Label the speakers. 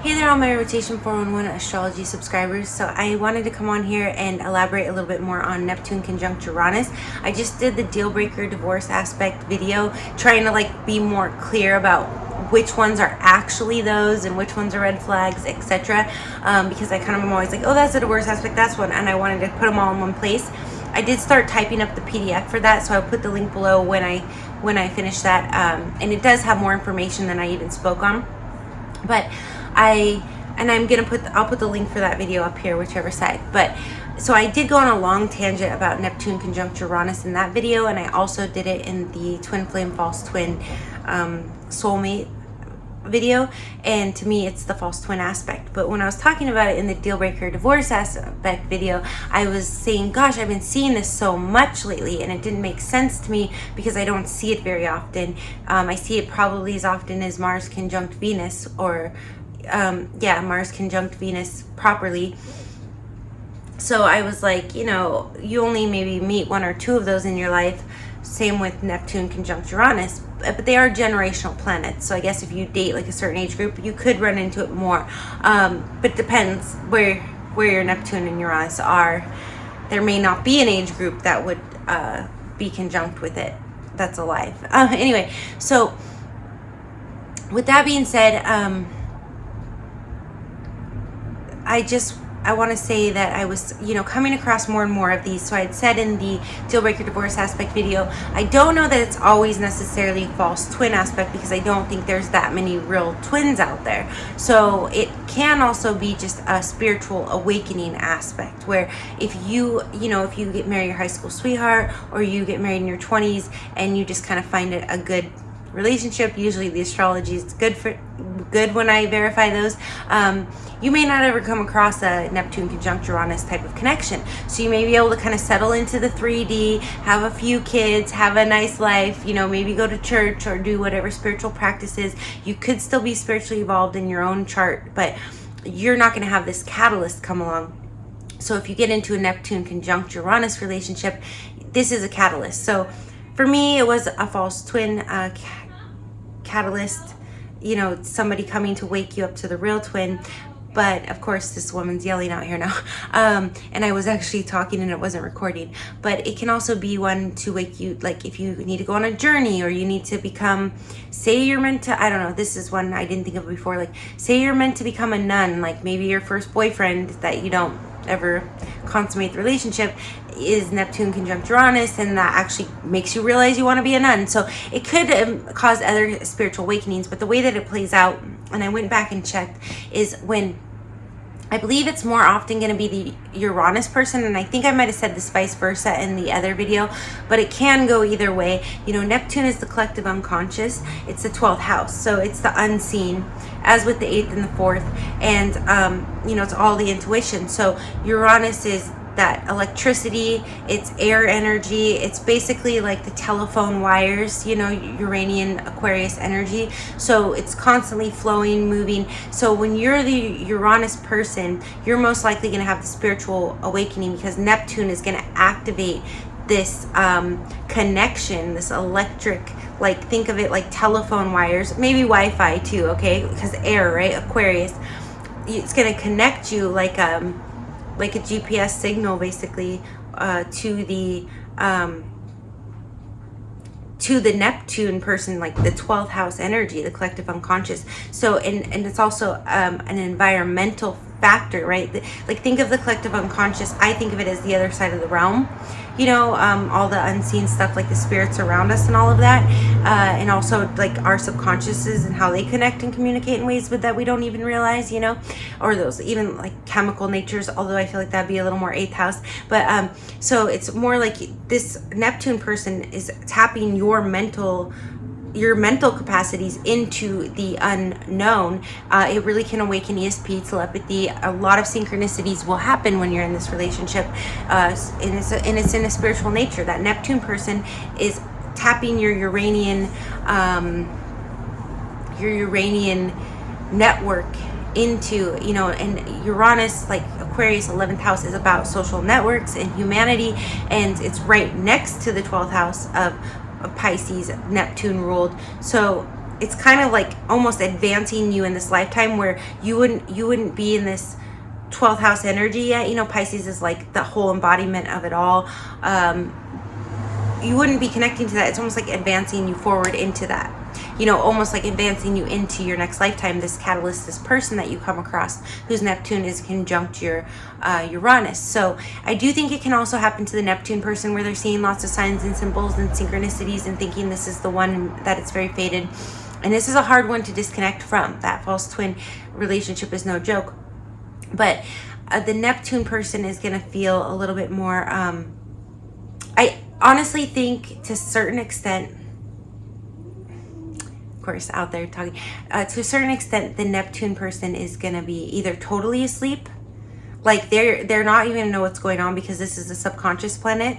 Speaker 1: Hey there, all my Rotation 411 astrology subscribers. So I wanted to come on here and elaborate a little bit more on Neptune conjunct Uranus. I just did the deal breaker divorce aspect video, trying to be more clear about which ones are actually those and which ones are red flags, etc. Because I kind of am always like, oh, that's a divorce aspect, that's one, and I wanted to put them all in one place. I did start typing up the PDF for that, so I'll put the link below when I finish that, and it does have more information than I even spoke on. But I'll put the link for that video up here, whichever side. But so I did go on a long tangent about Neptune conjunct Uranus in that video, and I also did it in the twin flame false twin soulmate video, and to me it's the false twin aspect. But when I was talking about it in the deal breaker divorce aspect video, I was saying, gosh, I've been seeing this so much lately, and it didn't make sense to me because I don't see it very often. I see it probably as often as Mars conjunct Venus, or Mars conjunct Venus properly. So I was like, you only maybe meet one or two of those in your life. Same with Neptune conjunct Uranus, but they are generational planets. So I guess if you date like a certain age group, you could run into it more. But it depends where your Neptune and Uranus are. There may not be an age group that would be conjunct with it that's alive. Anyway, so with that being said, I want to say that I was, coming across more and more of these. So I had said in the deal breaker divorce aspect video, I don't know that it's always necessarily false twin aspect, because I don't think there's that many real twins out there. So it can also be just a spiritual awakening aspect, where if you get married your high school sweetheart, or you get married in your 20s and you just kind of find it a good relationship, usually the astrology is good when I verify those, you may not ever come across a Neptune conjunct Uranus type of connection. So you may be able to kind of settle into the 3D, have a few kids, have a nice life, maybe go to church or do whatever spiritual practices. You could still be spiritually evolved in your own chart, but you're not going to have this catalyst come along. So if you get into a Neptune conjunct Uranus relationship, this is a catalyst. So for me, it was a false twin catalyst, somebody coming to wake you up to the real twin. But of course, this woman's yelling out here now. And I was actually talking and it wasn't recording. But it can also be one to wake you, like if you need to go on a journey, or you need to become, say you're meant to, I don't know, this is one I didn't think of before. Like say you're meant to become a nun, like maybe your first boyfriend that you don't ever consummate the relationship is Neptune conjunct Uranus, and that actually makes you realize you want to be a nun. So it could cause other spiritual awakenings. But the way that it plays out, and I went back and checked, is when I believe it's more often going to be the Uranus person, and I think I might have said this vice versa in the other video, but it can go either way. Neptune is the collective unconscious. It's the 12th house, so it's the unseen, as with the 8th and the 4th, and it's all the intuition. So Uranus is that electricity, it's air energy, it's basically like the telephone wires, Uranian Aquarius energy. So it's constantly flowing, moving. So when you're the Uranus person, you're most likely going to have the spiritual awakening, because Neptune is going to activate this connection, this electric, think of it like telephone wires, maybe Wi-Fi too, okay, because air, right? Aquarius, it's going to connect you like a GPS signal, basically, to the Neptune person, like the 12th house energy, the collective unconscious. So, and it's also an environmental factor, right? Like think of the collective unconscious, I think of it as the other side of the realm, all the unseen stuff, like the spirits around us and all of that, and also like our subconsciouses and how they connect and communicate in ways that we don't even realize, or those even like chemical natures, although I feel like that'd be a little more 8th house. But so it's more like this Neptune person is tapping your mental capacities into the unknown. It really can awaken ESP, telepathy. A lot of synchronicities will happen when you're in this relationship, and it's in a spiritual nature. That Neptune person is tapping your Uranian network into, and Uranus, like Aquarius 11th house, is about social networks and humanity, and it's right next to the 12th house of Pisces, Neptune ruled. So it's kind of like almost advancing you in this lifetime, where you wouldn't be in this 12th house energy yet. You know, Pisces is like the whole embodiment of it all. You wouldn't be connecting to that. It's almost like advancing you forward into that, you know, almost like advancing you into your next lifetime. This catalyst, this person that you come across whose Neptune is conjunct your Uranus. So I do think it can also happen to the Neptune person, where they're seeing lots of signs and symbols and synchronicities and thinking this is the one, that it's very fated. And this is a hard one to disconnect from. That false twin relationship is no joke. But the Neptune person is going to feel a little bit more, I honestly think to a certain extent, of course, out there talking, to a certain extent, the Neptune person is going to be either totally asleep, like they're not even going to know what's going on, because this is a subconscious planet.